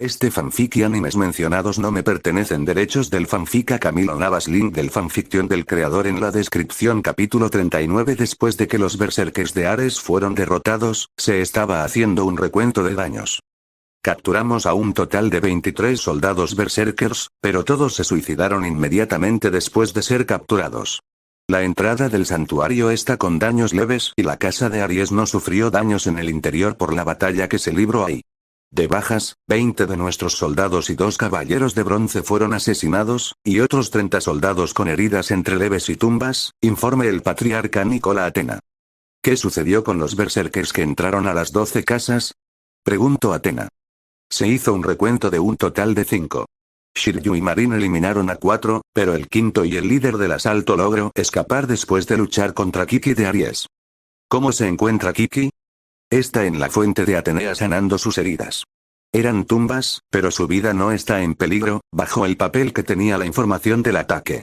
Este fanfic y animes mencionados no me pertenecen. Derechos del fanfic a Camilo Navas. Link del fanfiction del creador en la descripción. Capítulo 39. Después de que los berserkers de Ares fueron derrotados, se estaba haciendo un recuento de daños. Capturamos a un total de 23 soldados berserkers, pero todos se suicidaron inmediatamente después de ser capturados. La entrada del santuario está con daños leves y la casa de Aries no sufrió daños en el interior por la batalla que se libró ahí. De bajas, 20 de nuestros soldados y 2 caballeros de bronce fueron asesinados, y otros 30 soldados con heridas entre leves y tumbas, informe el patriarca Nicola Atena. ¿Qué sucedió con los berserkers que entraron a las 12 casas? Preguntó Atena. Se hizo un recuento de un total de 5. Shiryu y Marin eliminaron a 4, pero el quinto y el líder del asalto logró escapar después de luchar contra Kiki de Aries. ¿Cómo se encuentra Kiki? Está en la fuente de Atenea sanando sus heridas. Eran tumbas, pero su vida no está en peligro, bajo el papel que tenía la información del ataque.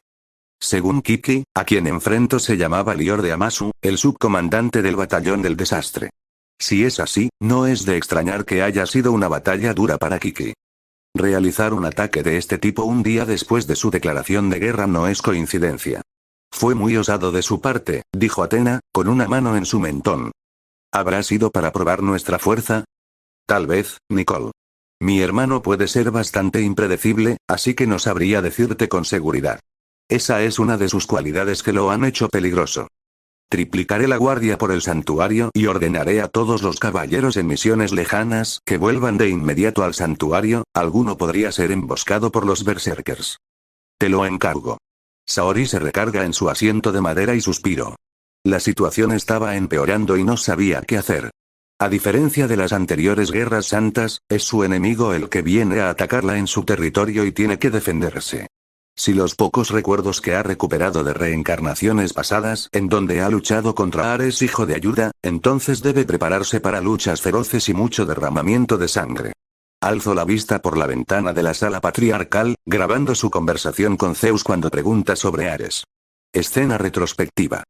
Según Kiki, a quien enfrentó se llamaba Lior de Amasu, el subcomandante del batallón del desastre. Si es así, no es de extrañar que haya sido una batalla dura para Kiki. Realizar un ataque de este tipo un día después de su declaración de guerra no es coincidencia. Fue muy osado de su parte, dijo Atena, con una mano en su mentón. ¿Habrá sido para probar nuestra fuerza? Tal vez, Nicole. Mi hermano puede ser bastante impredecible, así que no sabría decirte con seguridad. Esa es una de sus cualidades que lo han hecho peligroso. Triplicaré la guardia por el santuario y ordenaré a todos los caballeros en misiones lejanas que vuelvan de inmediato al santuario. Alguno podría ser emboscado por los berserkers. Te lo encargo. Saori se recarga en su asiento de madera y suspiró. La situación estaba empeorando y no sabía qué hacer. A diferencia de las anteriores guerras santas, es su enemigo el que viene a atacarla en su territorio y tiene que defenderse. Si los pocos recuerdos que ha recuperado de reencarnaciones pasadas en donde ha luchado contra Ares hijo de ayuda, entonces debe prepararse para luchas feroces y mucho derramamiento de sangre. Alzó la vista por la ventana de la sala patriarcal, grabando su conversación con Zeus cuando pregunta sobre Ares. Escena retrospectiva.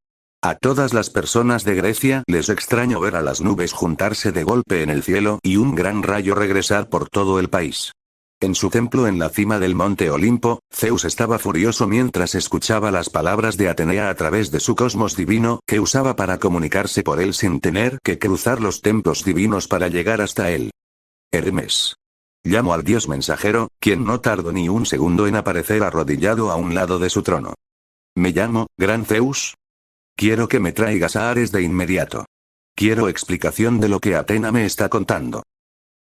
A todas las personas de Grecia les extrañó ver a las nubes juntarse de golpe en el cielo y un gran rayo regresar por todo el país. En su templo en la cima del monte Olimpo, Zeus estaba furioso mientras escuchaba las palabras de Atenea a través de su cosmos divino que usaba para comunicarse por él sin tener que cruzar los templos divinos para llegar hasta él. Hermes. Llamó al dios mensajero, quien no tardó ni un segundo en aparecer arrodillado a un lado de su trono. Me llamo, Gran Zeus. Quiero que me traigas a Ares de inmediato. Quiero explicación de lo que Atena me está contando.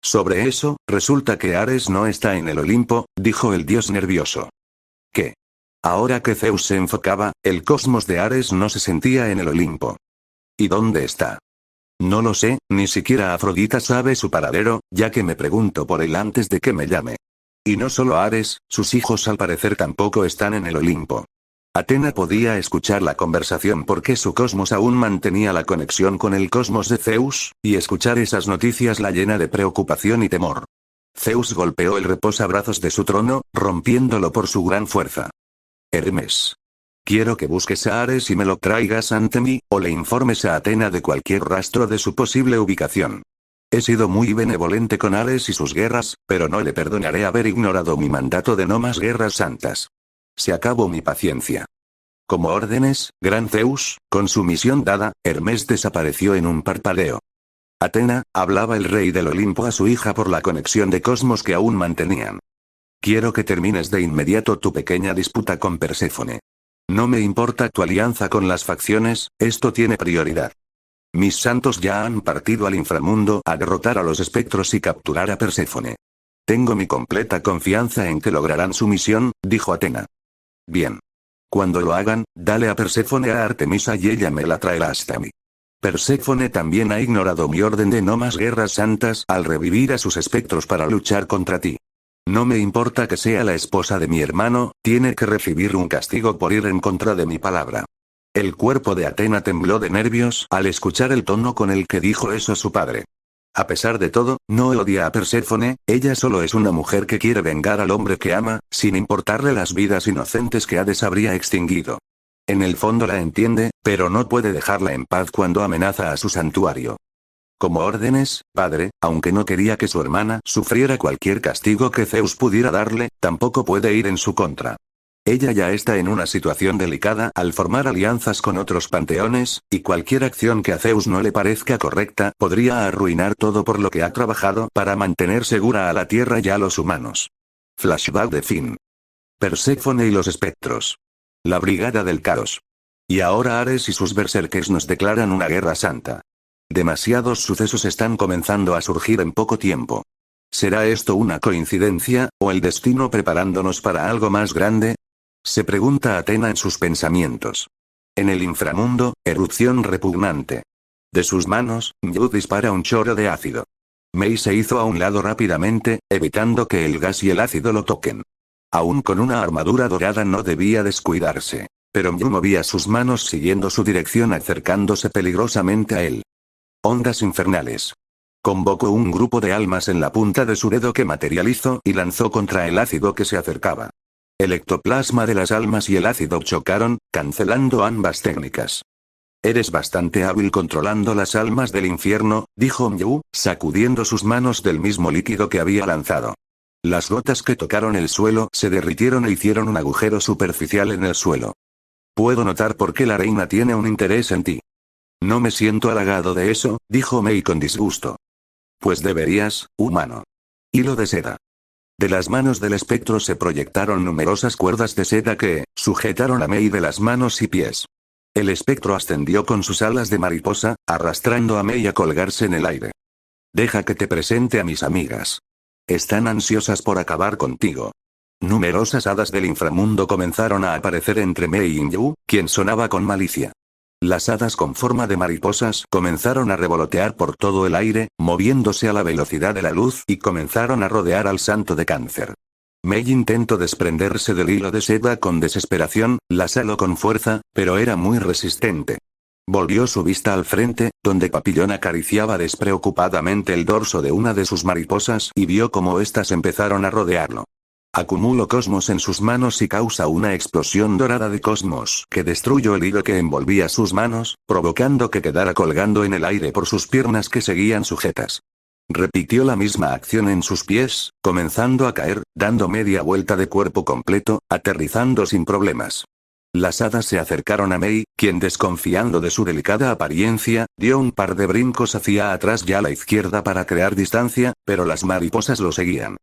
Sobre eso, resulta que Ares no está en el Olimpo, dijo el dios nervioso. ¿Qué? Ahora que Zeus se enfocaba, el cosmos de Ares no se sentía en el Olimpo. ¿Y dónde está? No lo sé, ni siquiera Afrodita sabe su paradero, ya que me pregunto por él antes de que me llame. Y no solo Ares, sus hijos al parecer tampoco están en el Olimpo. Atena podía escuchar la conversación porque su cosmos aún mantenía la conexión con el cosmos de Zeus, y escuchar esas noticias la llena de preocupación y temor. Zeus golpeó el reposabrazos de su trono, rompiéndolo por su gran fuerza. Hermes. Quiero que busques a Ares y me lo traigas ante mí, o le informes a Atena de cualquier rastro de su posible ubicación. He sido muy benevolente con Ares y sus guerras, pero no le perdonaré haber ignorado mi mandato de no más guerras santas. Se acabó mi paciencia. Como órdenes, Gran Zeus, con su misión dada, Hermes desapareció en un parpadeo. Atena, hablaba el rey del Olimpo a su hija por la conexión de cosmos que aún mantenían. Quiero que termines de inmediato tu pequeña disputa con Perséfone. No me importa tu alianza con las facciones, esto tiene prioridad. Mis santos ya han partido al inframundo a derrotar a los espectros y capturar a Perséfone. Tengo mi completa confianza en que lograrán su misión, dijo Atena. Bien. Cuando lo hagan, dale a Perséfone a Artemisa y ella me la traerá hasta mí. Perséfone también ha ignorado mi orden de no más guerras santas al revivir a sus espectros para luchar contra ti. No me importa que sea la esposa de mi hermano, tiene que recibir un castigo por ir en contra de mi palabra. El cuerpo de Atena tembló de nervios al escuchar el tono con el que dijo eso su padre. A pesar de todo, no odia a Perséfone, ella solo es una mujer que quiere vengar al hombre que ama, sin importarle las vidas inocentes que Hades habría extinguido. En el fondo la entiende, pero no puede dejarla en paz cuando amenaza a su santuario. Como órdenes, padre, aunque no quería que su hermana sufriera cualquier castigo que Zeus pudiera darle, tampoco puede ir en su contra. Ella ya está en una situación delicada al formar alianzas con otros panteones, y cualquier acción que a Zeus no le parezca correcta podría arruinar todo por lo que ha trabajado para mantener segura a la Tierra y a los humanos. Flashback de fin. Perséfone y los espectros. La Brigada del Caos. Y ahora Ares y sus berserkers nos declaran una guerra santa. Demasiados sucesos están comenzando a surgir en poco tiempo. ¿Será esto una coincidencia, o el destino preparándonos para algo más grande? Se pregunta Atena en sus pensamientos. En el inframundo, erupción repugnante. De sus manos, Yu dispara un chorro de ácido. Mei se hizo a un lado rápidamente, evitando que el gas y el ácido lo toquen. Aún con una armadura dorada no debía descuidarse. Pero Yu movía sus manos siguiendo su dirección, acercándose peligrosamente a él. Ondas infernales. Convocó un grupo de almas en la punta de su dedo que materializó y lanzó contra el ácido que se acercaba. El ectoplasma de las almas y el ácido chocaron, cancelando ambas técnicas. Eres bastante hábil controlando las almas del infierno, dijo Yu, sacudiendo sus manos del mismo líquido que había lanzado. Las gotas que tocaron el suelo se derritieron e hicieron un agujero superficial en el suelo. Puedo notar por qué la reina tiene un interés en ti. No me siento halagado de eso, dijo Mei con disgusto. Pues deberías, humano. Hilo de seda. De las manos del espectro se proyectaron numerosas cuerdas de seda que sujetaron a Mei de las manos y pies. El espectro ascendió con sus alas de mariposa, arrastrando a Mei a colgarse en el aire. Deja que te presente a mis amigas. Están ansiosas por acabar contigo. Numerosas hadas del inframundo comenzaron a aparecer entre Mei y Yu, quien sonaba con malicia. Las hadas con forma de mariposas comenzaron a revolotear por todo el aire, moviéndose a la velocidad de la luz y comenzaron a rodear al santo de cáncer. Mei intentó desprenderse del hilo de seda con desesperación, las aló con fuerza, pero era muy resistente. Volvió su vista al frente, donde Papillón acariciaba despreocupadamente el dorso de una de sus mariposas y vio cómo éstas empezaron a rodearlo. Acumuló cosmos en sus manos y causa una explosión dorada de cosmos que destruyó el hilo que envolvía sus manos, provocando que quedara colgando en el aire por sus piernas que seguían sujetas. Repitió la misma acción en sus pies, comenzando a caer, dando media vuelta de cuerpo completo, aterrizando sin problemas. Las hadas se acercaron a Mei, quien desconfiando de su delicada apariencia, dio un par de brincos hacia atrás y a la izquierda para crear distancia, pero las mariposas lo seguían.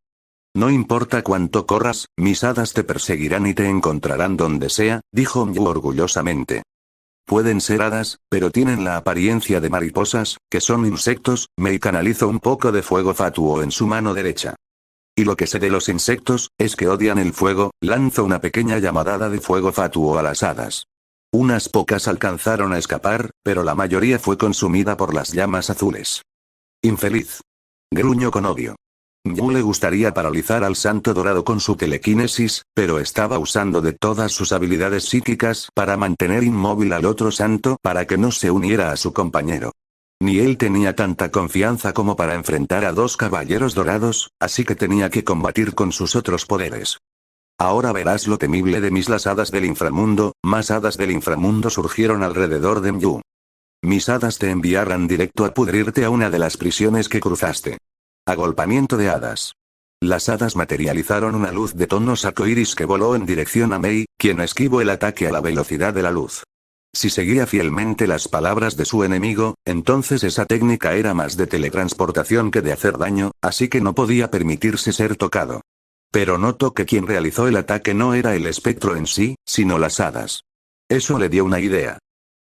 No importa cuánto corras, mis hadas te perseguirán y te encontrarán donde sea, dijo Yu orgullosamente. Pueden ser hadas, pero tienen la apariencia de mariposas, que son insectos. Mei canalizó un poco de fuego fatuo en su mano derecha. Y lo que sé de los insectos, es que odian el fuego, lanzó una pequeña llamadada de fuego fatuo a las hadas. Unas pocas alcanzaron a escapar, pero la mayoría fue consumida por las llamas azules. Infeliz. Gruñó con odio. Yu le gustaría paralizar al santo dorado con su telequinesis, pero estaba usando de todas sus habilidades psíquicas para mantener inmóvil al otro santo para que no se uniera a su compañero. Ni él tenía tanta confianza como para enfrentar a dos caballeros dorados, así que tenía que combatir con sus otros poderes. Ahora verás lo temible de las hadas del inframundo. Más hadas del inframundo surgieron alrededor de Yu. Mis hadas te enviarán directo a pudrirte a una de las prisiones que cruzaste. Agolpamiento de hadas. Las hadas materializaron una luz de tonos arcoíris que voló en dirección a Mei, quien esquivó el ataque a la velocidad de la luz. Si seguía fielmente las palabras de su enemigo, entonces esa técnica era más de teletransportación que de hacer daño, así que no podía permitirse ser tocado. Pero notó que quien realizó el ataque no era el espectro en sí, sino las hadas. Eso le dio una idea.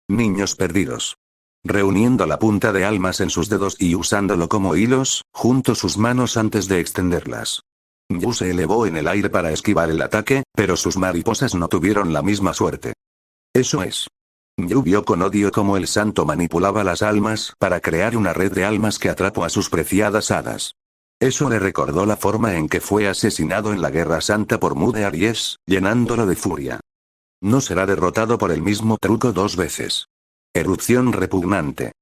Niños perdidos. Reuniendo la punta de almas en sus dedos y usándolo como hilos, juntó sus manos antes de extenderlas. Yu se elevó en el aire para esquivar el ataque, pero sus mariposas no tuvieron la misma suerte. Eso es. Yu vio con odio cómo el santo manipulaba las almas para crear una red de almas que atrapó a sus preciadas hadas. Eso le recordó la forma en que fue asesinado en la Guerra Santa por Mu de Aries, llenándolo de furia. No será derrotado por el mismo truco dos veces. Erupción repugnante.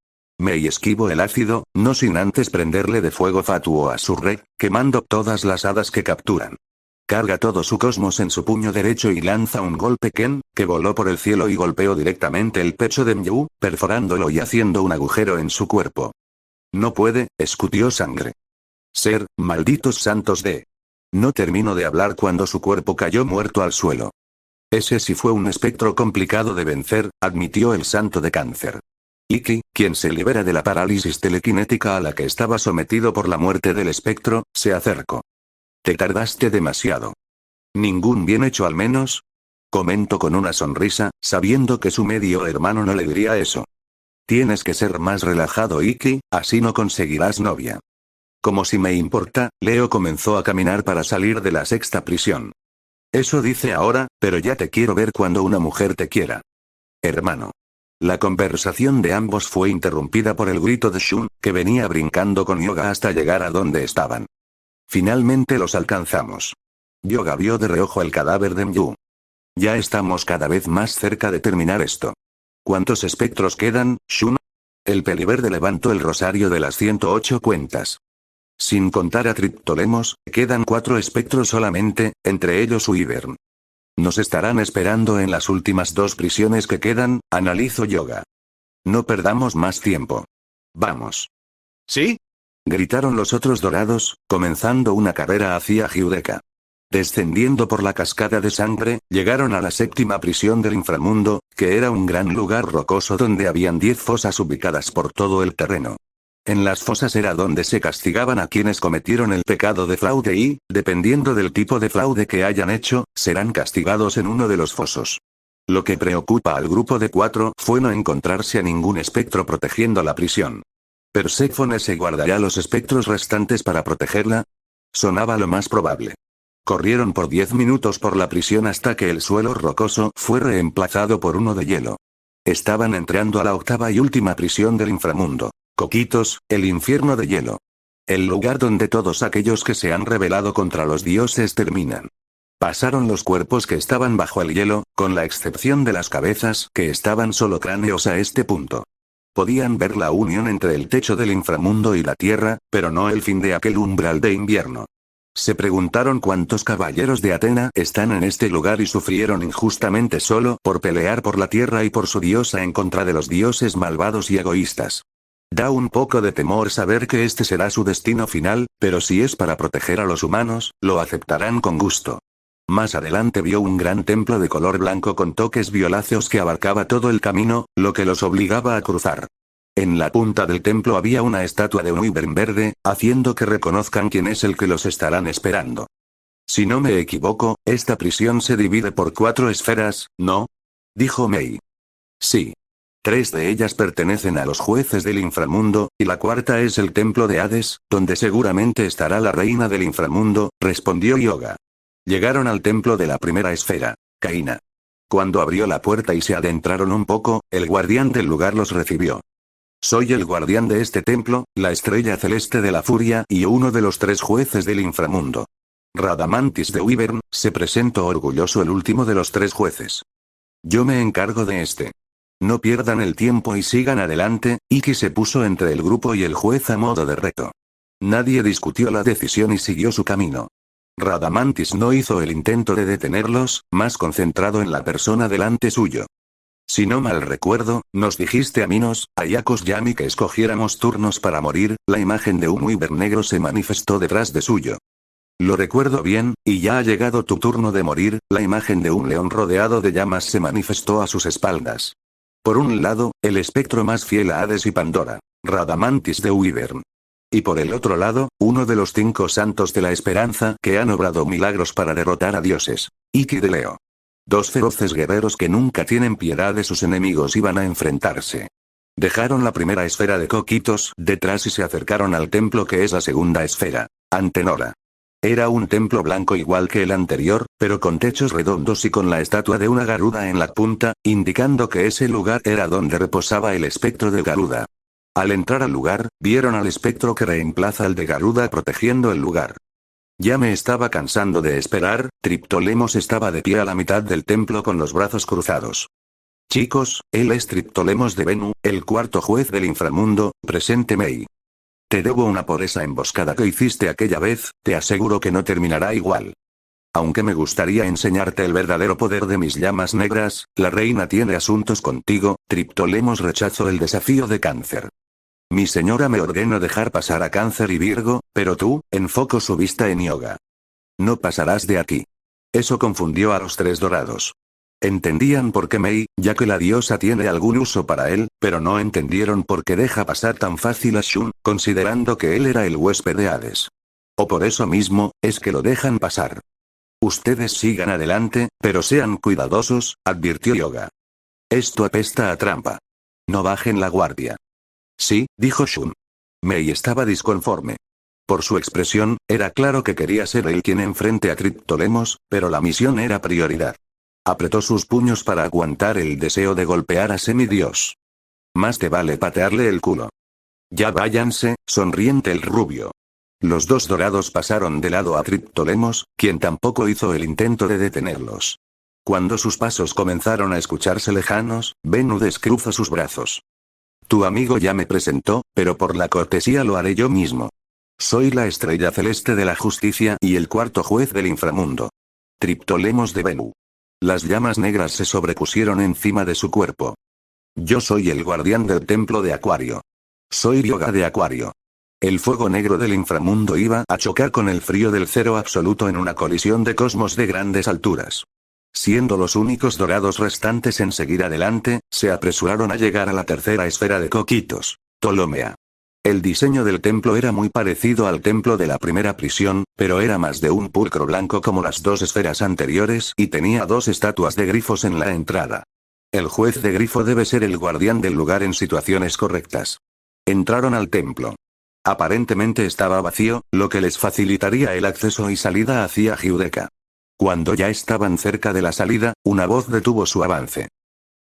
Mei esquivó el ácido, no sin antes prenderle de fuego fatuo a su red, quemando todas las hadas que capturan. Carga todo su cosmos en su puño derecho y lanza un golpe Ken, que voló por el cielo y golpeó directamente el pecho de Yu, perforándolo y haciendo un agujero en su cuerpo. No puede, escupió sangre. Ser, malditos santos de. No terminó de hablar cuando su cuerpo cayó muerto al suelo. Ese sí fue un espectro complicado de vencer, admitió el santo de cáncer. Iki, quien se libera de la parálisis telequinética a la que estaba sometido por la muerte del espectro, se acercó. Te tardaste demasiado. ¿Ningún bien hecho al menos? Comentó con una sonrisa, sabiendo que su medio hermano no le diría eso. Tienes que ser más relajado, Iki, así no conseguirás novia. Como si me importa, Leo comenzó a caminar para salir de la sexta prisión. Eso dice ahora, pero ya te quiero ver cuando una mujer te quiera. Hermano. La conversación de ambos fue interrumpida por el grito de Shun, que venía brincando con Yoga hasta llegar a donde estaban. Finalmente los alcanzamos. Yoga vio de reojo el cadáver de Myu. Ya estamos cada vez más cerca de terminar esto. ¿Cuántos espectros quedan, Shun? El peliverde levantó el rosario de las 108 cuentas. Sin contar a Triptolemos, quedan 4 espectros solamente, entre ellos Wyvern. Nos estarán esperando en las últimas 2 prisiones que quedan, analizó Yoga. No perdamos más tiempo. Vamos. ¿Sí? Gritaron los otros dorados, comenzando una carrera hacia Hyudeka. Descendiendo por la cascada de sangre, llegaron a la séptima prisión del inframundo, que era un gran lugar rocoso donde habían 10 fosas ubicadas por todo el terreno. En las fosas era donde se castigaban a quienes cometieron el pecado de fraude y, dependiendo del tipo de fraude que hayan hecho, serán castigados en uno de los fosos. Lo que preocupa al grupo de 4 fue no encontrarse a ningún espectro protegiendo la prisión. ¿Perséfone se guardará los espectros restantes para protegerla? Sonaba lo más probable. Corrieron por 10 minutos por la prisión hasta que el suelo rocoso fue reemplazado por uno de hielo. Estaban entrando a la octava y última prisión del inframundo. Coquitos, el infierno de hielo. El lugar donde todos aquellos que se han rebelado contra los dioses terminan. Pasaron los cuerpos que estaban bajo el hielo, con la excepción de las cabezas que estaban solo cráneos a este punto. Podían ver la unión entre el techo del inframundo y la tierra, pero no el fin de aquel umbral de invierno. Se preguntaron cuántos caballeros de Atena están en este lugar y sufrieron injustamente solo por pelear por la tierra y por su diosa en contra de los dioses malvados y egoístas. Da un poco de temor saber que este será su destino final, pero si es para proteger a los humanos, lo aceptarán con gusto. Más adelante vio un gran templo de color blanco con toques violáceos que abarcaba todo el camino, lo que los obligaba a cruzar. En la punta del templo había una estatua de un Wyvern verde, haciendo que reconozcan quién es el que los estarán esperando. Si no me equivoco, esta prisión se divide por 4 esferas, ¿no? Dijo Mei. Sí. 3 de ellas pertenecen a los jueces del inframundo, y la cuarta es el templo de Hades, donde seguramente estará la reina del inframundo, respondió Yoga. Llegaron al templo de la primera esfera, Caína. Cuando abrió la puerta y se adentraron un poco, el guardián del lugar los recibió. Soy el guardián de este templo, la estrella celeste de la furia y uno de los 3 jueces del inframundo. Radamantis de Wyvern, se presentó orgulloso el último de los 3 jueces. Yo me encargo de este. No pierdan el tiempo y sigan adelante. Iki se puso entre el grupo y el juez a modo de reto. Nadie discutió la decisión y siguió su camino. Radamantis no hizo el intento de detenerlos, más concentrado en la persona delante suyo. Si no mal recuerdo, nos dijiste a Minos, a Yakos y a mí que escogiéramos turnos para morir. La imagen de un Wyvern negro se manifestó detrás de suyo. Lo recuerdo bien, y ya ha llegado tu turno de morir. La imagen de un león rodeado de llamas se manifestó a sus espaldas. Por un lado, el espectro más fiel a Hades y Pandora, Radamantis de Wyvern. Y por el otro lado, uno de los 5 santos de la esperanza que han obrado milagros para derrotar a dioses, Iki de Leo. 2 feroces guerreros que nunca tienen piedad de sus enemigos iban a enfrentarse. Dejaron la primera esfera de Coquitos detrás y se acercaron al templo que es la segunda esfera, Antenora. Era un templo blanco igual que el anterior, pero con techos redondos y con la estatua de una Garuda en la punta, indicando que ese lugar era donde reposaba el espectro de Garuda. Al entrar al lugar, vieron al espectro que reemplaza al de Garuda protegiendo el lugar. Ya me estaba cansando de esperar. Triptolemos estaba de pie a la mitad del templo con los brazos cruzados. Chicos, él es Triptolemos de Venu, el 4º juez del inframundo, presente Mei. Te debo una por esa emboscada que hiciste aquella vez, te aseguro que no terminará igual. Aunque me gustaría enseñarte el verdadero poder de mis llamas negras, la reina tiene asuntos contigo. Triptolemos rechazó el desafío de Cáncer. Mi señora me ordenó dejar pasar a Cáncer y Virgo, pero tú, enfoco su vista en Yoga. No pasarás de aquí. Eso confundió a los tres dorados. Entendían por qué Mei, ya que la diosa tiene algún uso para él, pero no entendieron por qué deja pasar tan fácil a Shun, considerando que él era el huésped de Hades. O por eso mismo, es que lo dejan pasar. Ustedes sigan adelante, pero sean cuidadosos, advirtió Yoga. Esto apesta a trampa. No bajen la guardia. Sí, dijo Shun. Mei estaba disconforme. Por su expresión, era claro que quería ser él quien enfrente a Triptolemos, pero la misión era prioridad. Apretó sus puños para aguantar el deseo de golpear a Semidios. Más te vale patearle el culo. Ya váyanse, sonriente el rubio. Los dos dorados pasaron de lado a Triptolemos, quien tampoco hizo el intento de detenerlos. Cuando sus pasos comenzaron a escucharse lejanos, Venu descruzó sus brazos. Tu amigo ya me presentó, pero por la cortesía lo haré yo mismo. Soy la estrella celeste de la justicia y el cuarto juez del inframundo. Triptolemos de Venu. Las llamas negras se sobrepusieron encima de su cuerpo. Yo soy el guardián del templo de Acuario. Soy Yoga de Acuario. El fuego negro del inframundo iba a chocar con el frío del cero absoluto en una colisión de cosmos de grandes alturas. Siendo los únicos dorados restantes en seguir adelante, se apresuraron a llegar a la tercera esfera de Coquitos, Ptolomea. El diseño del templo era muy parecido al templo de la primera prisión, pero era más de un pulcro blanco como las dos esferas anteriores y tenía dos estatuas de grifos en la entrada. El juez de grifo debe ser el guardián del lugar en situaciones correctas. Entraron al templo. Aparentemente estaba vacío, lo que les facilitaría el acceso y salida hacia Giudecca. Cuando ya estaban cerca de la salida, una voz detuvo su avance.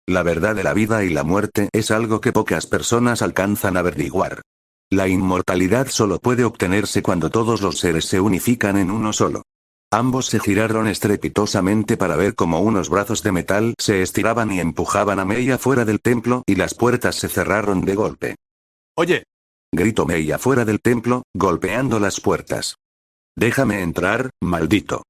La verdad de la vida y la muerte es algo que pocas personas alcanzan a averiguar. La inmortalidad solo puede obtenerse cuando todos los seres se unifican en uno solo. Ambos se giraron estrepitosamente para ver cómo unos brazos de metal se estiraban y empujaban a Mei afuera del templo y las puertas se cerraron de golpe. Oye, Gritó Mei afuera del templo, golpeando las puertas. Déjame entrar, maldito.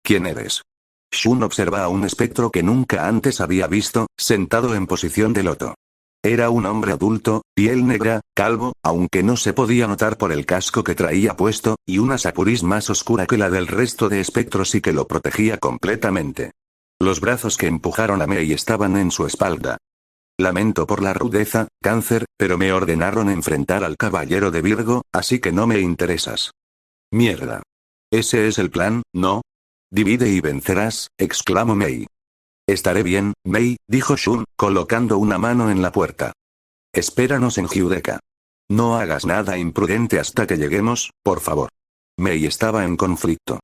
¿Quién eres? Shun observa a un espectro que nunca antes había visto, sentado en posición de loto. Era un hombre adulto, piel negra, calvo, aunque no se podía notar por el casco que traía puesto, y una sapuris más oscura que la del resto de espectros y que lo protegía completamente. Los brazos que empujaron a Mei estaban en su espalda. Lamento por la rudeza, Cáncer, pero me ordenaron enfrentar al caballero de Virgo, así que no me interesas. Mierda. Ese es el plan, ¿no? Divide y vencerás, exclamó Mei. Estaré bien, Mei, dijo Shun, colocando una mano en la puerta. Espéranos en Giudecca. No hagas nada imprudente hasta que lleguemos, por favor. Mei estaba en conflicto.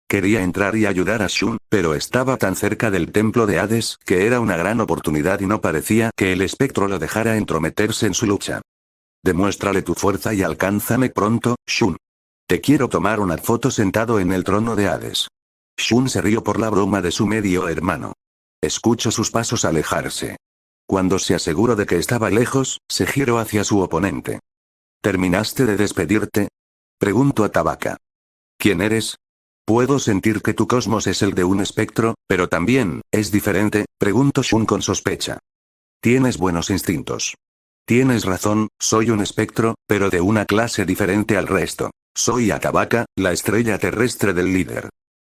Quería entrar y ayudar a Shun, pero estaba tan cerca del templo de Hades que era una gran oportunidad y no parecía que el espectro lo dejara entrometerse en su lucha. Demuéstrale tu fuerza y alcánzame pronto, Shun. Te quiero tomar una foto sentado en el trono de Hades. Shun se rió por la broma de su medio hermano. Escuchó sus pasos alejarse. Cuando se aseguró de que estaba lejos, se giró hacia su oponente. ¿Terminaste de despedirte? Preguntó a Tabaka. ¿Quién eres? Puedo sentir que tu cosmos es el de un espectro, pero también, ¿es diferente?, preguntó Shun con sospecha. Tienes buenos instintos. Tienes razón, soy un espectro, pero de una clase diferente al resto. Soy Atabaka, la estrella terrestre del líder.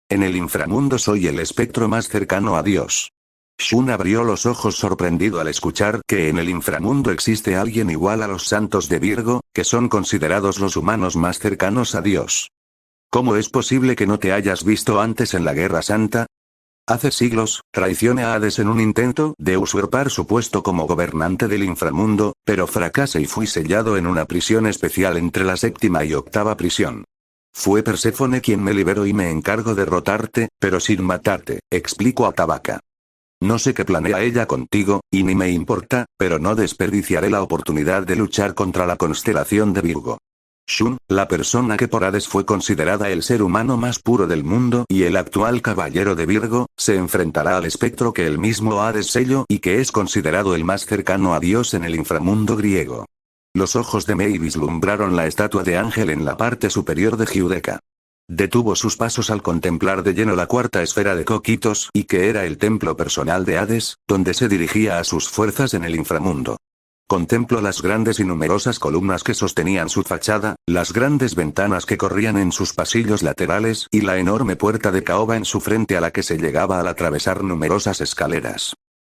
En el inframundo soy el espectro más cercano a Dios. Shun abrió los ojos sorprendido al escuchar que en el inframundo existe alguien igual a los santos de Virgo, que son considerados los humanos más cercanos a Dios. ¿Cómo es posible que no te hayas visto antes en la Guerra Santa? Hace siglos, traicioné a Hades en un intento de usurpar su puesto como gobernante del inframundo, pero fracasé y fui sellado en una prisión especial entre la séptima y octava prisión. Fue Perséfone quien me liberó y me encargo de derrotarte, pero sin matarte, explicó a Tabaka. No sé qué planea ella contigo, y ni me importa, pero no desperdiciaré la oportunidad de luchar contra la constelación de Virgo. Shun, la persona que por Hades fue considerada el ser humano más puro del mundo y el actual caballero de Virgo, se enfrentará al espectro que el mismo Hades selló y que es considerado el más cercano a Dios en el inframundo griego. Los ojos de Mei vislumbraron la estatua de ángel en la parte superior de Giudecca. Detuvo sus pasos al contemplar de lleno la cuarta esfera de Coquitos y que era el templo personal de Hades, donde se dirigía a sus fuerzas en el inframundo. Contemplo las grandes y numerosas columnas que sostenían su fachada, las grandes ventanas que corrían en sus pasillos laterales y la enorme puerta de caoba en su frente a la que se llegaba al atravesar numerosas escaleras.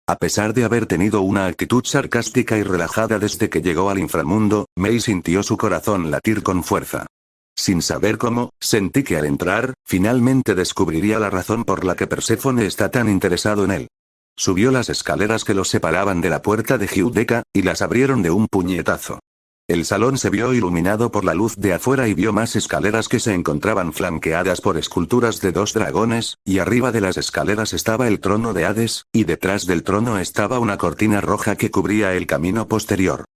A pesar de haber tenido una actitud sarcástica y relajada desde que llegó al inframundo, Mei sintió su corazón latir con fuerza. Sin saber cómo, sentí que al entrar, finalmente descubriría la razón por la que Perséfone está tan interesado en él. Subió las escaleras que los separaban de la puerta de Giudecca, y las abrieron de un puñetazo. El salón se vio iluminado por la luz de afuera y vio más escaleras que se encontraban flanqueadas por esculturas de 2 dragones, y arriba de las escaleras estaba el trono de Hades, y detrás del trono estaba una cortina roja que cubría el camino posterior.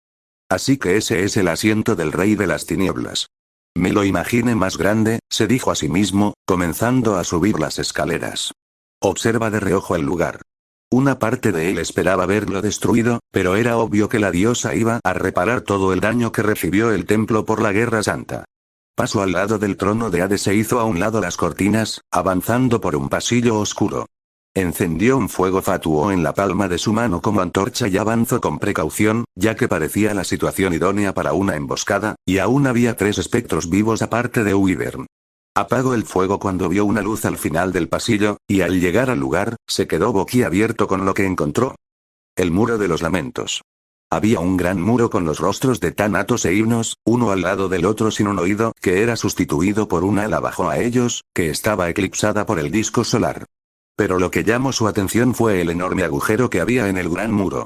Así que ese es el asiento del Rey de las Tinieblas. Me lo imaginé más grande, se dijo a sí mismo, comenzando a subir las escaleras. Observa de reojo el lugar. Una parte de él esperaba verlo destruido, pero era obvio que la diosa iba a reparar todo el daño que recibió el templo por la Guerra Santa. Pasó al lado del trono de Hades e hizo a un lado las cortinas, avanzando por un pasillo oscuro. Encendió un fuego fatuo en la palma de su mano como antorcha y avanzó con precaución, ya que parecía la situación idónea para una emboscada, y aún había 3 espectros vivos aparte de Wyvern. Apagó el fuego cuando vio una luz al final del pasillo, y al llegar al lugar, se quedó boquiabierto con lo que encontró. El muro de los lamentos. Había un gran muro con los rostros de Thanatos e Himnos, uno al lado del otro sin un oído, que era sustituido por una ala bajo a ellos, que estaba eclipsada por el disco solar. Pero lo que llamó su atención fue el enorme agujero que había en el gran muro.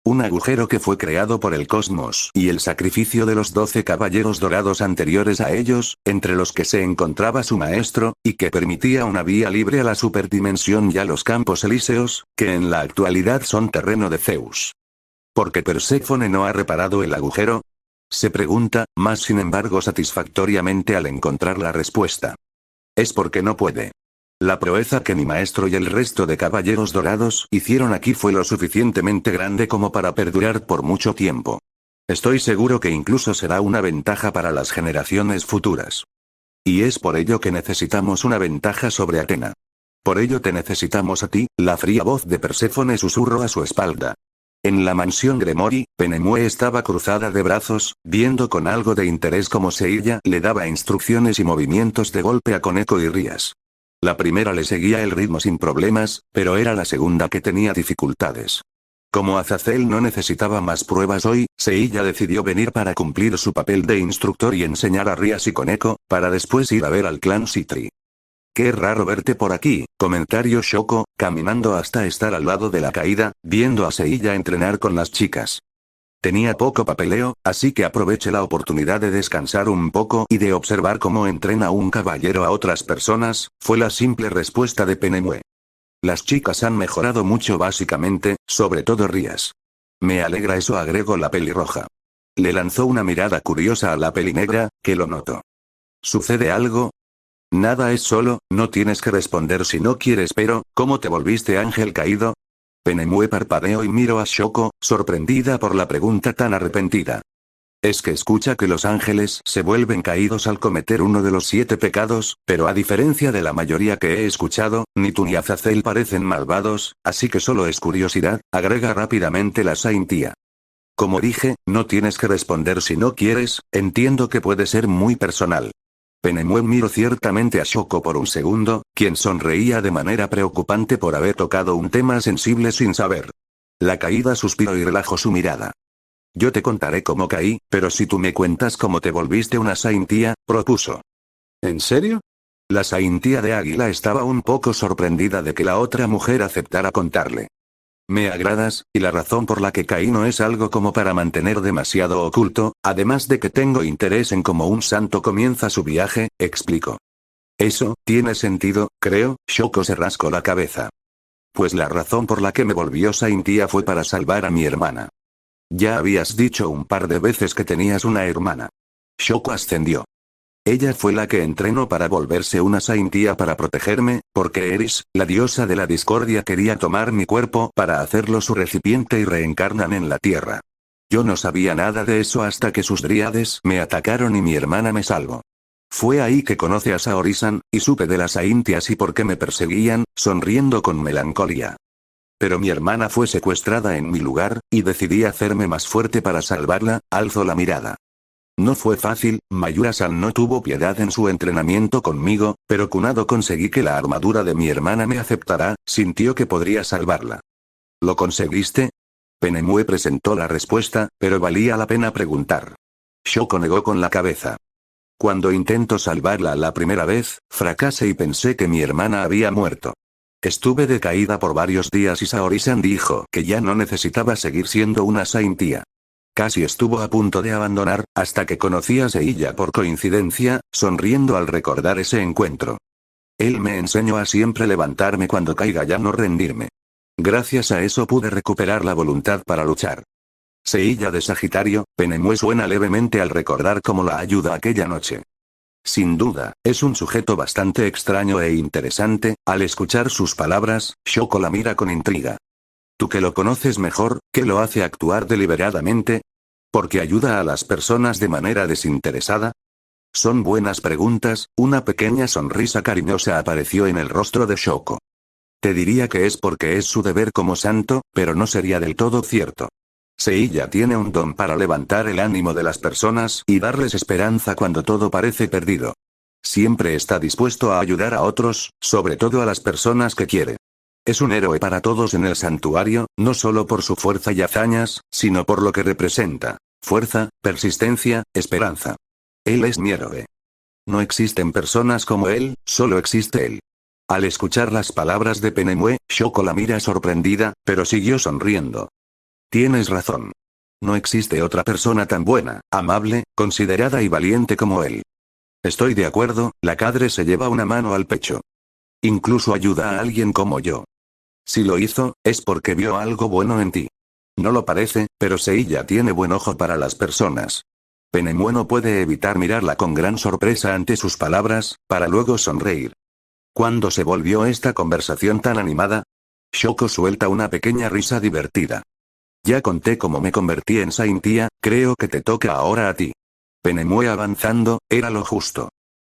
Un agujero que fue creado por el cosmos y el sacrificio de los 12 caballeros dorados anteriores a ellos, entre los que se encontraba su maestro, y que permitía una vía libre a la superdimensión y a los campos elíseos, que en la actualidad son terreno de Zeus. ¿Por qué Perséfone no ha reparado el agujero? Se pregunta, más sin embargo satisfactoriamente al encontrar la respuesta. Es porque no puede. La proeza que mi maestro y el resto de caballeros dorados hicieron aquí fue lo suficientemente grande como para perdurar por mucho tiempo. Estoy seguro que incluso será una ventaja para las generaciones futuras. Y es por ello que necesitamos una ventaja sobre Atena. Por ello te necesitamos a ti, la fría voz de Perséfone susurró a su espalda. En la mansión Gremori, Penemue estaba cruzada de brazos, viendo con algo de interés cómo Seilla le daba instrucciones y movimientos de golpe a Koneko y Rías. La primera le seguía el ritmo sin problemas, pero era la segunda que tenía dificultades. Como Azazel no necesitaba más pruebas hoy, Seilla decidió venir para cumplir su papel de instructor y enseñar a Rías y Koneko, para después ir a ver al clan Citri. Qué raro verte por aquí, comentario Shoko, caminando hasta estar al lado de la caída, viendo a Seilla entrenar con las chicas. Tenía poco papeleo, así que aproveché la oportunidad de descansar un poco y de observar cómo entrena un caballero a otras personas, fue la simple respuesta de Penemue. Las chicas han mejorado mucho básicamente, sobre todo Rías. Me alegra eso, agregó la pelirroja. Le lanzó una mirada curiosa a la pelinegra, que lo notó. ¿Sucede algo? Nada, es solo, no tienes que responder si no quieres, pero, ¿cómo te volviste ángel caído? Penemue parpadeó y miró a Shoko, sorprendida por la pregunta tan arrepentida. Es que escucha que los ángeles se vuelven caídos al cometer uno de los 7 pecados, pero a diferencia de la mayoría que he escuchado, ni tú ni Azazel parecen malvados, así que solo es curiosidad, agrega rápidamente la Saintía. Como dije, no tienes que responder si no quieres, entiendo que puede ser muy personal. Penemue miró ciertamente a Shoko por un segundo, quien sonreía de manera preocupante por haber tocado un tema sensible sin saber. La caída suspiró y relajó su mirada. Yo te contaré cómo caí, pero si tú me cuentas cómo te volviste una Saintía, propuso. ¿En serio? La Saintía de Águila estaba un poco sorprendida de que la otra mujer aceptara contarle. Me agradas, y la razón por la que caí no es algo como para mantener demasiado oculto, además de que tengo interés en cómo un santo comienza su viaje, explicó. Eso, tiene sentido, creo, Shoko se rascó la cabeza. Pues la razón por la que me volvió Saintía fue para salvar a mi hermana. Ya habías dicho un par de veces que tenías una hermana. Shoko ascendió. Ella fue la que entrenó para volverse una Saintía para protegerme, porque Eris, la diosa de la discordia, quería tomar mi cuerpo para hacerlo su recipiente y reencarnan en la tierra. Yo no sabía nada de eso hasta que sus dríades me atacaron y mi hermana me salvó. Fue ahí que conocí a Saorisan, y supe de las Saintias y por qué me perseguían, sonriendo con melancolía. Pero mi hermana fue secuestrada en mi lugar, y decidí hacerme más fuerte para salvarla. Alzo la mirada. No fue fácil, Mayura-san no tuvo piedad en su entrenamiento conmigo, pero Kunado conseguí que la armadura de mi hermana me aceptara, sintió que podría salvarla. ¿Lo conseguiste? Penemue presentó la respuesta, pero valía la pena preguntar. Shoko negó con la cabeza. Cuando intento salvarla la primera vez, fracasé y pensé que mi hermana había muerto. Estuve decaída por varios días y Saori-san dijo que ya no necesitaba seguir siendo una Saintía. Casi estuvo a punto de abandonar, hasta que conocí a Seiya por coincidencia, sonriendo al recordar ese encuentro. Él me enseñó a siempre levantarme cuando caiga y a no rendirme. Gracias a eso pude recuperar la voluntad para luchar. Seiya de Sagitario, Penemue suena levemente al recordar cómo la ayuda aquella noche. Sin duda, es un sujeto bastante extraño e interesante. Al escuchar sus palabras, Shoko la mira con intriga. Tú que lo conoces mejor, ¿qué lo hace actuar deliberadamente? ¿Porque ayuda a las personas de manera desinteresada? Son buenas preguntas. Una pequeña sonrisa cariñosa apareció en el rostro de Shoko. Te diría que es porque es su deber como santo, pero no sería del todo cierto. Seiya tiene un don para levantar el ánimo de las personas y darles esperanza cuando todo parece perdido. Siempre está dispuesto a ayudar a otros, sobre todo a las personas que quiere. Es un héroe para todos en el santuario, no solo por su fuerza y hazañas, sino por lo que representa. Fuerza, persistencia, esperanza. Él es mi héroe. No existen personas como él, solo existe él. Al escuchar las palabras de Penemue, Shoko la mira sorprendida, pero siguió sonriendo. Tienes razón. No existe otra persona tan buena, amable, considerada y valiente como él. Estoy de acuerdo. La cadre se lleva una mano al pecho. Incluso ayuda a alguien como yo. Si lo hizo, es porque vio algo bueno en ti. No lo parece, pero Seiya tiene buen ojo para las personas. Penemue no puede evitar mirarla con gran sorpresa ante sus palabras, para luego sonreír. ¿Cuándo se volvió esta conversación tan animada? Shoko suelta una pequeña risa divertida. Ya conté cómo me convertí en Saintía, creo que te toca ahora a ti. Penemue avanzando, era lo justo.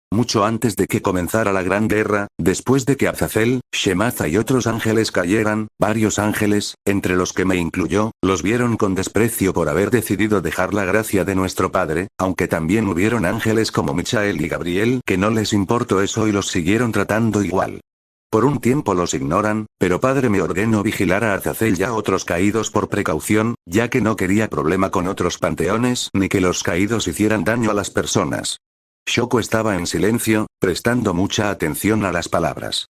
Mucho antes de que comenzara la Gran Guerra, después de que Azazel, Shemaza y otros ángeles cayeran, varios ángeles, entre los que me incluyó, los vieron con desprecio por haber decidido dejar la gracia de nuestro Padre, aunque también hubieron ángeles como Michael y Gabriel que no les importó eso y los siguieron tratando igual. Por un tiempo los ignoran, pero Padre me ordenó vigilar a Azazel y a otros caídos por precaución, ya que no quería problema con otros panteones ni que los caídos hicieran daño a las personas. Shoko estaba en silencio, prestando mucha atención a las palabras.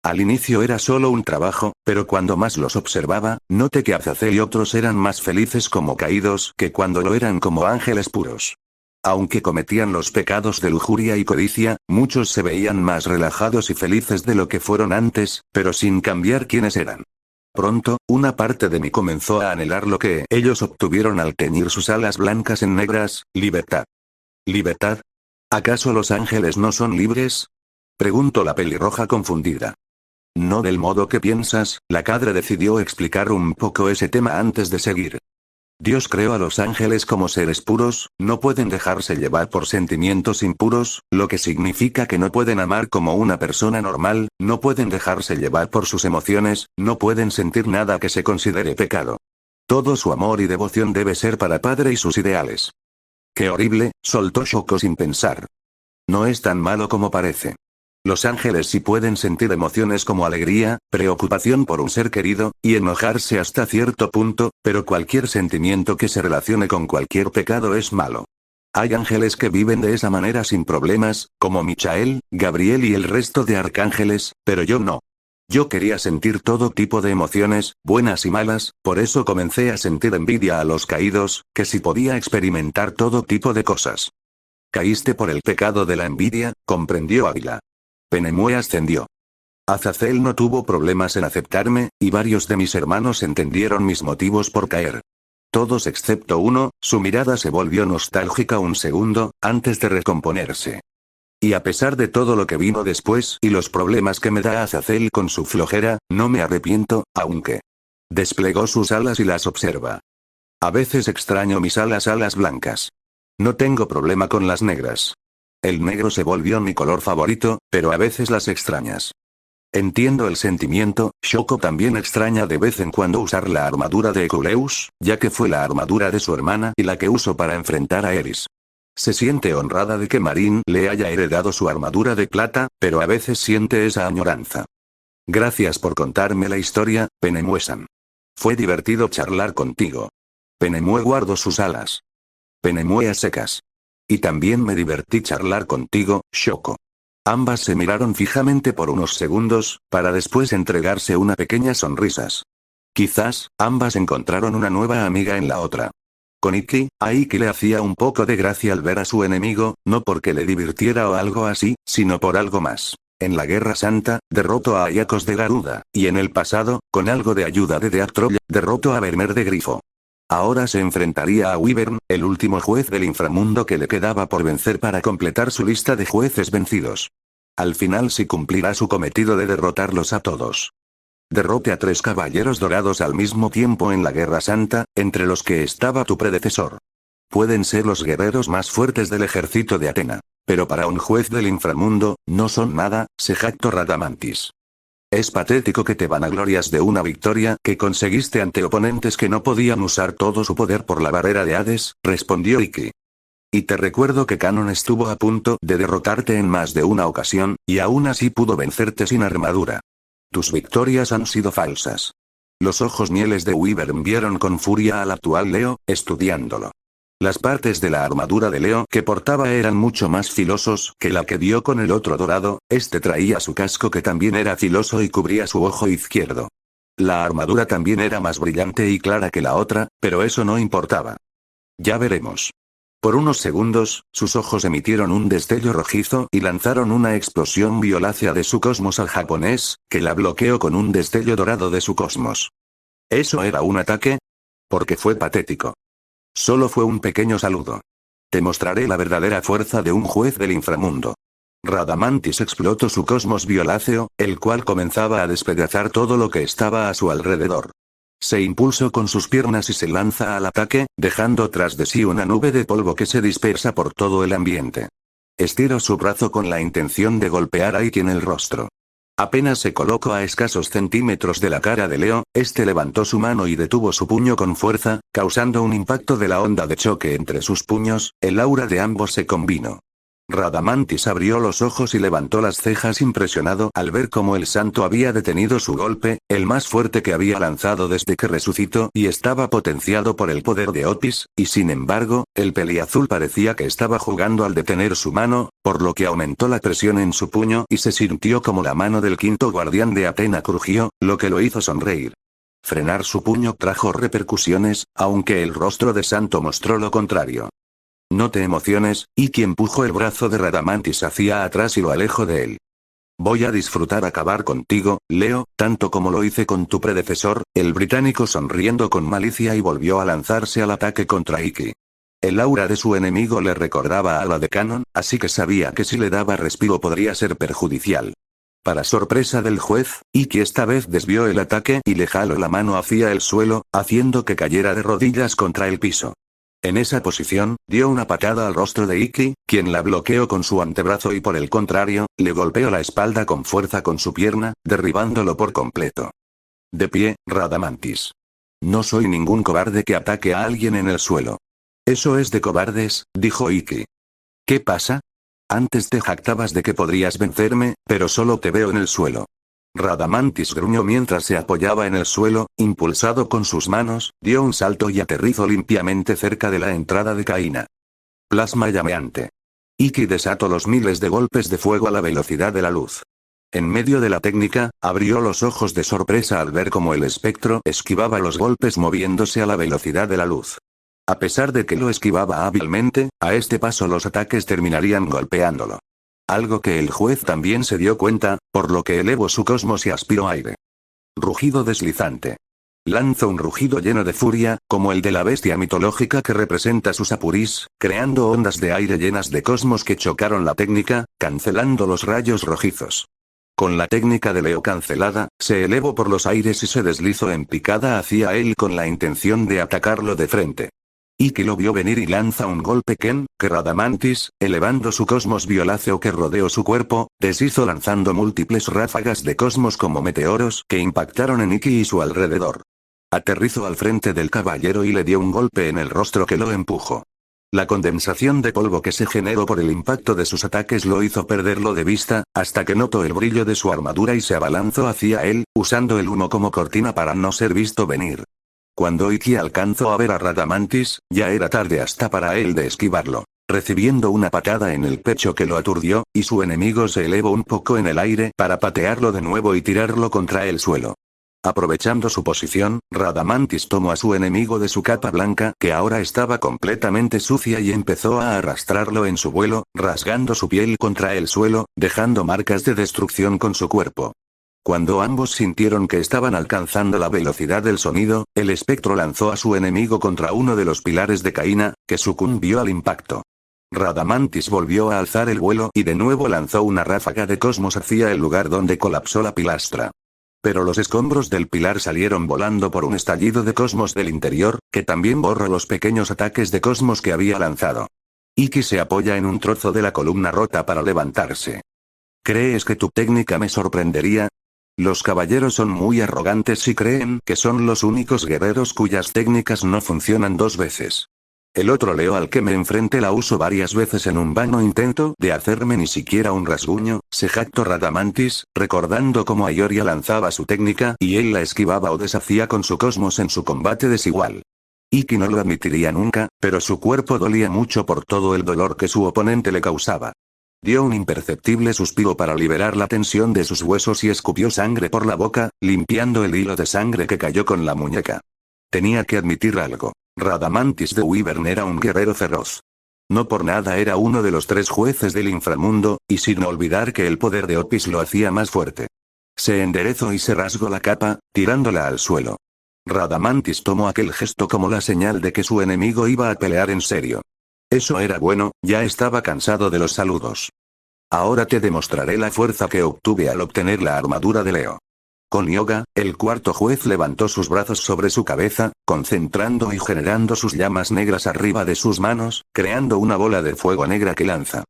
Al inicio era solo un trabajo, pero cuando más los observaba, noté que Azazel y otros eran más felices como caídos que cuando lo eran como ángeles puros. Aunque cometían los pecados de lujuria y codicia, muchos se veían más relajados y felices de lo que fueron antes, pero sin cambiar quiénes eran. Pronto, una parte de mí comenzó a anhelar lo que ellos obtuvieron al teñir sus alas blancas en negras: libertad. ¿Libertad? ¿Acaso los ángeles no son libres? Preguntó la pelirroja confundida. No del modo que piensas. La cadre decidió explicar un poco ese tema antes de seguir. Dios creó a los ángeles como seres puros, no pueden dejarse llevar por sentimientos impuros, lo que significa que no pueden amar como una persona normal, no pueden dejarse llevar por sus emociones, no pueden sentir nada que se considere pecado. Todo su amor y devoción debe ser para Padre y sus ideales. ¡Qué horrible!, soltó Shoko sin pensar. No es tan malo como parece. Los ángeles sí pueden sentir emociones como alegría, preocupación por un ser querido, y enojarse hasta cierto punto, pero cualquier sentimiento que se relacione con cualquier pecado es malo. Hay ángeles que viven de esa manera sin problemas, como Michael, Gabriel y el resto de arcángeles, pero yo no. Yo quería sentir todo tipo de emociones, buenas y malas, por eso comencé a sentir envidia a los caídos, que si podía experimentar todo tipo de cosas. ¿Caíste por el pecado de la envidia?, comprendió Águila. Penemue ascendió. Azazel no tuvo problemas en aceptarme, y varios de mis hermanos entendieron mis motivos por caer. Todos excepto uno. Su mirada se volvió nostálgica un segundo, antes de recomponerse. Y a pesar de todo lo que vino después y los problemas que me da Azazel con su flojera, no me arrepiento, aunque... Desplegó sus alas y las observa. A veces extraño mis alas blancas. No tengo problema con las negras. El negro se volvió mi color favorito, pero a veces las extrañas. Entiendo el sentimiento. Shoko también extraña de vez en cuando usar la armadura de Eculeus, ya que fue la armadura de su hermana y la que usó para enfrentar a Eris. Se siente honrada de que Marin le haya heredado su armadura de plata, pero a veces siente esa añoranza. Gracias por contarme la historia, Penemue-san. Fue divertido charlar contigo. Penemue guardó sus alas. Penemue a secas. Y también me divertí charlar contigo, Shoko. Ambas se miraron fijamente por unos segundos, para después entregarse una pequeña sonrisas. Quizás, ambas encontraron una nueva amiga en la otra. Con Iki, a Iki le hacía un poco de gracia al ver a su enemigo, no porque le divirtiera o algo así, sino por algo más. En la Guerra Santa, derrotó a Ayakos de Garuda, y en el pasado, con algo de ayuda de Deathtroll, derrotó a Vermeer de Grifo. Ahora se enfrentaría a Wyvern, el último juez del inframundo que le quedaba por vencer para completar su lista de jueces vencidos. Al final sí cumplirá su cometido de derrotarlos a todos. Derrote a 3 caballeros dorados al mismo tiempo en la Guerra Santa, entre los que estaba tu predecesor. Pueden ser los guerreros más fuertes del ejército de Atena. Pero para un juez del inframundo, no son nada, se jactó Radamantis. Es patético que te vanaglorias de una victoria que conseguiste ante oponentes que no podían usar todo su poder por la barrera de Hades, respondió Iki. Y te recuerdo que Canon estuvo a punto de derrotarte en más de una ocasión, y aún así pudo vencerte sin armadura. Tus victorias han sido falsas. Los ojos mieles de Wyvern vieron con furia al actual Leo, estudiándolo. Las partes de la armadura de Leo que portaba eran mucho más filosos que la que dio con el otro dorado, este traía su casco que también era filoso y cubría su ojo izquierdo. La armadura también era más brillante y clara que la otra, pero eso no importaba. Ya veremos. Por unos segundos, sus ojos emitieron un destello rojizo y lanzaron una explosión violácea de su cosmos al japonés, que la bloqueó con un destello dorado de su cosmos. ¿Eso era un ataque? Porque fue patético. Solo fue un pequeño saludo. Te mostraré la verdadera fuerza de un juez del inframundo. Radamantis explotó su cosmos violáceo, el cual comenzaba a despedazar todo lo que estaba a su alrededor. Se impulsó con sus piernas y se lanza al ataque, dejando tras de sí una nube de polvo que se dispersa por todo el ambiente. Estiró su brazo con la intención de golpear a Iki en el rostro. Apenas se colocó a escasos centímetros de la cara de Leo, este levantó su mano y detuvo su puño con fuerza, causando un impacto de la onda de choque entre sus puños, el aura de ambos se combinó. Radamantis abrió los ojos y levantó las cejas impresionado al ver cómo el santo había detenido su golpe, el más fuerte que había lanzado desde que resucitó y estaba potenciado por el poder de Otis, y sin embargo, el peliazul parecía que estaba jugando al detener su mano, por lo que aumentó la presión en su puño y se sintió como la mano del quinto guardián de Atena crujió, lo que lo hizo sonreír. Frenar su puño trajo repercusiones, aunque el rostro de Santo mostró lo contrario. No te emociones, Iki empujó el brazo de Radamantis hacia atrás y lo alejó de él. Voy a disfrutar acabar contigo, Leo, tanto como lo hice con tu predecesor, el británico sonriendo con malicia y volvió a lanzarse al ataque contra Iki. El aura de su enemigo le recordaba a la de Canon, así que sabía que si le daba respiro podría ser perjudicial. Para sorpresa del juez, Iki esta vez desvió el ataque y le jaló la mano hacia el suelo, haciendo que cayera de rodillas contra el piso. En esa posición, dio una patada al rostro de Iki, quien la bloqueó con su antebrazo y por el contrario, le golpeó la espalda con fuerza con su pierna, derribándolo por completo. De pie, Radamantis. No soy ningún cobarde que ataque a alguien en el suelo. Eso es de cobardes, dijo Iki. ¿Qué pasa? Antes te jactabas de que podrías vencerme, pero solo te veo en el suelo. Radamantis gruñó mientras se apoyaba en el suelo, impulsado con sus manos, dio un salto y aterrizó limpiamente cerca de la entrada de Caína. Plasma llameante. Iki desató los miles de golpes de fuego a la velocidad de la luz. En medio de la técnica, abrió los ojos de sorpresa al ver cómo el espectro esquivaba los golpes moviéndose a la velocidad de la luz. A pesar de que lo esquivaba hábilmente, a este paso los ataques terminarían golpeándolo. Algo que el juez también se dio cuenta, por lo que elevó su cosmos y aspiró aire. Rugido deslizante. Lanzó un rugido lleno de furia, como el de la bestia mitológica que representa sus apurís, creando ondas de aire llenas de cosmos que chocaron la técnica, cancelando los rayos rojizos. Con la técnica de Leo cancelada, se elevó por los aires y se deslizó en picada hacia él con la intención de atacarlo de frente. Ikki lo vio venir y lanza un golpe que Radamantis, elevando su cosmos violáceo que rodeó su cuerpo, deshizo lanzando múltiples ráfagas de cosmos como meteoros que impactaron en Ikki y su alrededor. Aterrizó al frente del caballero y le dio un golpe en el rostro que lo empujó. La condensación de polvo que se generó por el impacto de sus ataques lo hizo perderlo de vista, hasta que notó el brillo de su armadura y se abalanzó hacia él, usando el humo como cortina para no ser visto venir. Cuando Ikki alcanzó a ver a Radamantis, ya era tarde hasta para él de esquivarlo, recibiendo una patada en el pecho que lo aturdió, y su enemigo se elevó un poco en el aire para patearlo de nuevo y tirarlo contra el suelo. Aprovechando su posición, Radamantis tomó a su enemigo de su capa blanca que ahora estaba completamente sucia y empezó a arrastrarlo en su vuelo, rasgando su piel contra el suelo, dejando marcas de destrucción con su cuerpo. Cuando ambos sintieron que estaban alcanzando la velocidad del sonido, el espectro lanzó a su enemigo contra uno de los pilares de Caína, que sucumbió al impacto. Radamantis volvió a alzar el vuelo y de nuevo lanzó una ráfaga de cosmos hacia el lugar donde colapsó la pilastra. Pero los escombros del pilar salieron volando por un estallido de cosmos del interior, que también borró los pequeños ataques de cosmos que había lanzado. Ikki se apoya en un trozo de la columna rota para levantarse. ¿Crees que tu técnica me sorprendería? Los caballeros son muy arrogantes y creen que son los únicos guerreros cuyas técnicas no funcionan dos veces. El otro Leo al que me enfrenté la uso varias veces en un vano intento de hacerme ni siquiera un rasguño, se jactó Radamantis, recordando cómo Ayoria lanzaba su técnica y él la esquivaba o deshacía con su cosmos en su combate desigual. Ikki no lo admitiría nunca, pero su cuerpo dolía mucho por todo el dolor que su oponente le causaba. Dio un imperceptible suspiro para liberar la tensión de sus huesos y escupió sangre por la boca, limpiando el hilo de sangre que cayó con la muñeca. Tenía que admitir algo. Radamantis de Wyvern era un guerrero feroz. No por nada era uno de los 3 jueces del inframundo, y sin olvidar que el poder de Opis lo hacía más fuerte. Se enderezó y se rasgó la capa, tirándola al suelo. Radamantis tomó aquel gesto como la señal de que su enemigo iba a pelear en serio. Eso era bueno, ya estaba cansado de los saludos. Ahora te demostraré la fuerza que obtuve al obtener la armadura de Leo. Con yoga, el cuarto juez levantó sus brazos sobre su cabeza, concentrando y generando sus llamas negras arriba de sus manos, creando una bola de fuego negra que lanza.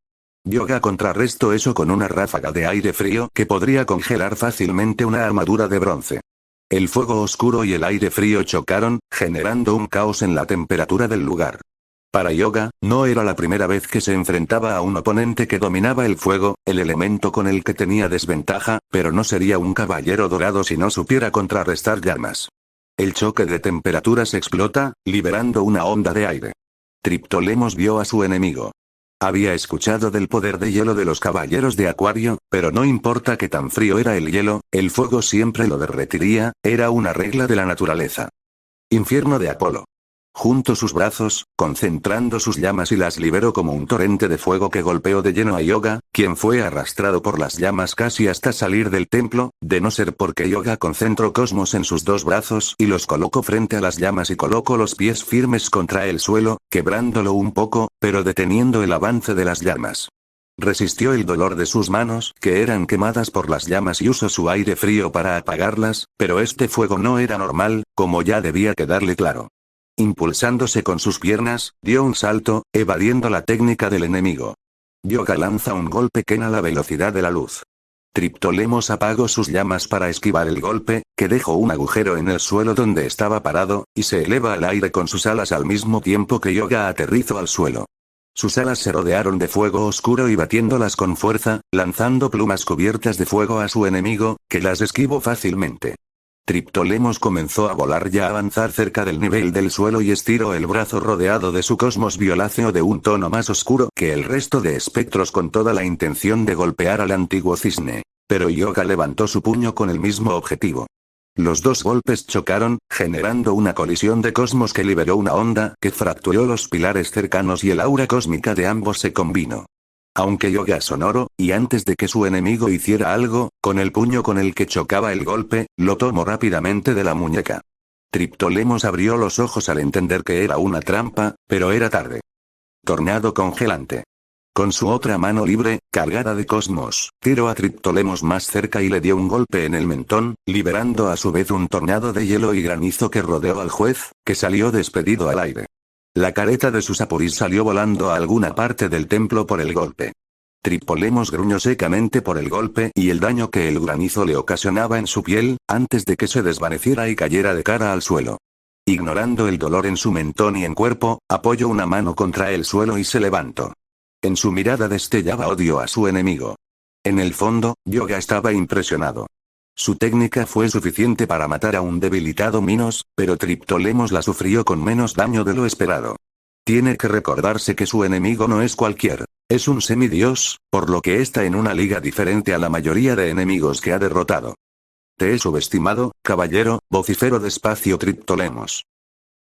Yoga contrarrestó eso con una ráfaga de aire frío que podría congelar fácilmente una armadura de bronce. El fuego oscuro y el aire frío chocaron, generando un caos en la temperatura del lugar. Para Yoga, no era la primera vez que se enfrentaba a un oponente que dominaba el fuego, el elemento con el que tenía desventaja, pero no sería un caballero dorado si no supiera contrarrestar llamas. El choque de temperaturas explota, liberando una onda de aire. Triptolemos vio a su enemigo. Había escuchado del poder de hielo de los caballeros de Acuario, pero no importa que tan frío era el hielo, el fuego siempre lo derretiría, era una regla de la naturaleza. Infierno de Apolo. Juntó sus brazos, concentrando sus llamas y las liberó como un torrente de fuego que golpeó de lleno a Yoga, quien fue arrastrado por las llamas casi hasta salir del templo, de no ser porque Yoga concentró cosmos en sus 2 brazos y los colocó frente a las llamas y colocó los pies firmes contra el suelo, quebrándolo un poco, pero deteniendo el avance de las llamas. Resistió el dolor de sus manos, que eran quemadas por las llamas y usó su aire frío para apagarlas, pero este fuego no era normal, como ya debía quedarle claro. Impulsándose con sus piernas, dio un salto, evadiendo la técnica del enemigo. Yoga lanza un golpe que a la velocidad de la luz. Triptolemos apagó sus llamas para esquivar el golpe, que dejó un agujero en el suelo donde estaba parado, y se eleva al aire con sus alas al mismo tiempo que Yoga aterrizó al suelo. Sus alas se rodearon de fuego oscuro y batiéndolas con fuerza, lanzando plumas cubiertas de fuego a su enemigo, que las esquivó fácilmente. Triptolemos comenzó a volar y a avanzar cerca del nivel del suelo y estiró el brazo rodeado de su cosmos violáceo de un tono más oscuro que el resto de espectros con toda la intención de golpear al antiguo cisne. Pero Yoga levantó su puño con el mismo objetivo. Los 2 golpes chocaron, generando una colisión de cosmos que liberó una onda que fracturó los pilares cercanos y el aura cósmica de ambos se combinó. Aunque Yoga sonoro, y antes de que su enemigo hiciera algo, con el puño con el que chocaba el golpe, lo tomó rápidamente de la muñeca. Triptolemos abrió los ojos al entender que era una trampa, pero era tarde. Tornado congelante. Con su otra mano libre, cargada de cosmos, tiró a Triptolemos más cerca y le dio un golpe en el mentón, liberando a su vez un tornado de hielo y granizo que rodeó al juez, que salió despedido al aire. La careta de Susapuris salió volando a alguna parte del templo por el golpe. Triptolemos gruñó secamente por el golpe y el daño que el granizo le ocasionaba en su piel, antes de que se desvaneciera y cayera de cara al suelo. Ignorando el dolor en su mentón y en cuerpo, apoyó una mano contra el suelo y se levantó. En su mirada destellaba odio a su enemigo. En el fondo, Yoga estaba impresionado. Su técnica fue suficiente para matar a un debilitado Minos, pero Triptolemos la sufrió con menos daño de lo esperado. Tiene que recordarse que su enemigo no es cualquier. Es un semidios, por lo que está en una liga diferente a la mayoría de enemigos que ha derrotado. Te he subestimado, caballero, vociferó despacio Triptolemos.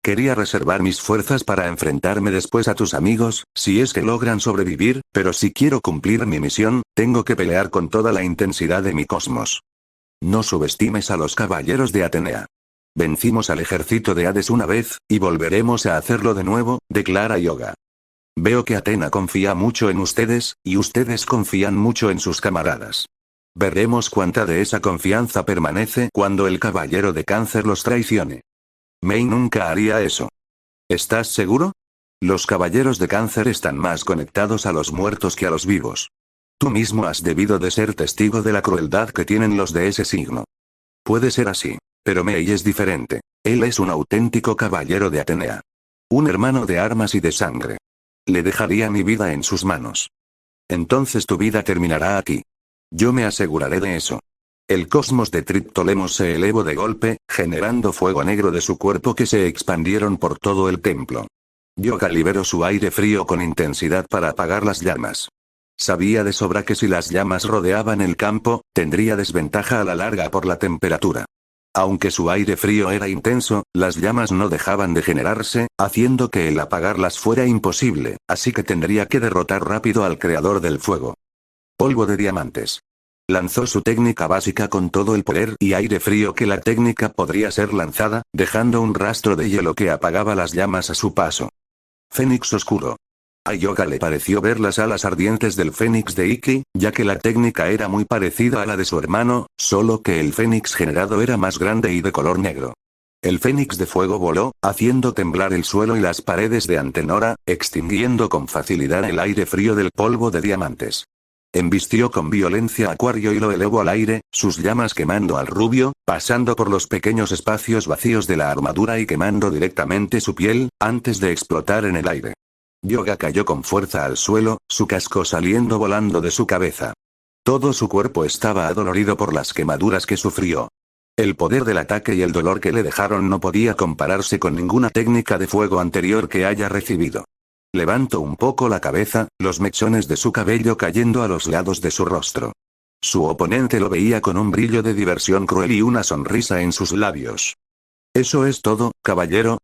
Quería reservar mis fuerzas para enfrentarme después a tus amigos, si es que logran sobrevivir, pero si quiero cumplir mi misión, tengo que pelear con toda la intensidad de mi cosmos. No subestimes a los caballeros de Atenea. Vencimos al ejército de Hades una vez, y volveremos a hacerlo de nuevo, declara Yoga. Veo que Atena confía mucho en ustedes, y ustedes confían mucho en sus camaradas. Veremos cuánta de esa confianza permanece cuando el caballero de Cáncer los traicione. Mei nunca haría eso. ¿Estás seguro? Los caballeros de Cáncer están más conectados a los muertos que a los vivos. Tú mismo has debido de ser testigo de la crueldad que tienen los de ese signo. Puede ser así, pero Mei es diferente. Él es un auténtico caballero de Atenea. Un hermano de armas y de sangre. Le dejaría mi vida en sus manos. Entonces tu vida terminará aquí. Yo me aseguraré de eso. El cosmos de Triptolemos se elevó de golpe, generando fuego negro de su cuerpo que se expandieron por todo el templo. Yoga liberó su aire frío con intensidad para apagar las llamas. Sabía de sobra que si las llamas rodeaban el campo, tendría desventaja a la larga por la temperatura. Aunque su aire frío era intenso, las llamas no dejaban de generarse, haciendo que el apagarlas fuera imposible, así que tendría que derrotar rápido al creador del fuego. Polvo de diamantes. Lanzó su técnica básica con todo el poder y aire frío que la técnica podría ser lanzada, dejando un rastro de hielo que apagaba las llamas a su paso. Fénix oscuro. A Yoga le pareció ver las alas ardientes del Fénix de Iki, ya que la técnica era muy parecida a la de su hermano, solo que el Fénix generado era más grande y de color negro. El Fénix de fuego voló, haciendo temblar el suelo y las paredes de Antenora, extinguiendo con facilidad el aire frío del polvo de diamantes. Embistió con violencia a Acuario y lo elevó al aire, sus llamas quemando al rubio, pasando por los pequeños espacios vacíos de la armadura y quemando directamente su piel, antes de explotar en el aire. Yoga cayó con fuerza al suelo, su casco saliendo volando de su cabeza. Todo su cuerpo estaba adolorido por las quemaduras que sufrió. El poder del ataque y el dolor que le dejaron no podía compararse con ninguna técnica de fuego anterior que haya recibido. Levantó un poco la cabeza, los mechones de su cabello cayendo a los lados de su rostro. Su oponente lo veía con un brillo de diversión cruel y una sonrisa en sus labios. Eso es todo, caballero,